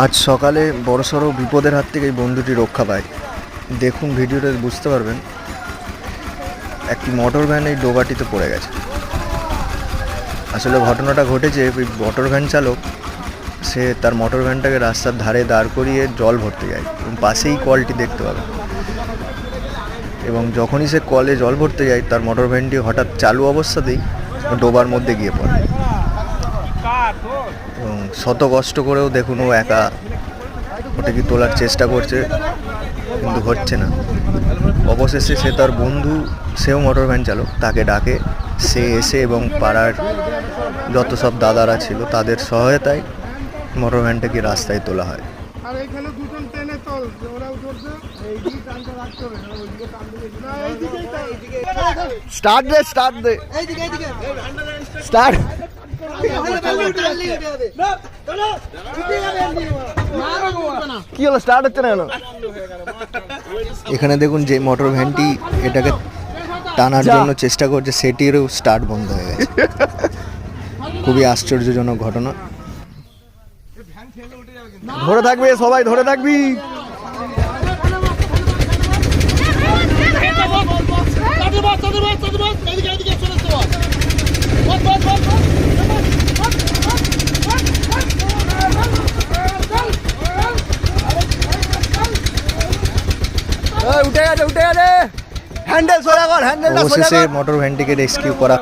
আজ সকালে বড়সড় বিপদের হাত থেকে এই বন্ধুটি রক্ষা পায়। দেখুন ভিডিওতে বুঝতে পারবেন। একটি মোটর ভ্যান এই ডোবাটিতে পড়ে গেছে। আসলে ঘটনাটা ঘটেছে, ওই মোটর ভ্যান চালক সে তার মোটর ভ্যানটাকে রাস্তার ধারে দাঁড় করিয়ে জল ভরতে যায় এবং পাশেই কলটি দেখতে পাবেন। এবং যখনই সে কলে জল ভরতে যায় তার মোটর ভ্যানটি হঠাৎ চালু অবস্থাতেই ডোবার মধ্যে গিয়ে পড়ে এবং শত কষ্ট করেও দেখুন ও একা ওটাকে তোলার চেষ্টা করছে, কিন্তু হচ্ছে না। অবশেষে সে তার বন্ধু, সেও মোটর ভ্যান চালক, তাকে ডাকে। সে এসে এবং পাড়ার যত সব দাদারা ছিল তাদের সহায়তায় মোটর ভ্যানটাকে রাস্তায় তোলা হয়। Start they start they start. কি হলো, স্টার্ট হচ্ছে না কেন? এখানে দেখুন যে মোটর ভ্যানটি এটাকে টানার জন্য চেষ্টা করছে সেটিরও স্টার্ট বন্ধ হয়ে গেছে। খুবই আশ্চর্যজনক ঘটনা। ধরে থাকবে সবাই, ধরে থাকবি। উঠে গেছে, উঠে গেছে। হ্যান্ডেল সোজা কর, হ্যান্ডেলটা সোজা কর। অবশেষে মোটর ভ্যানটিকে রেস্কিউ করা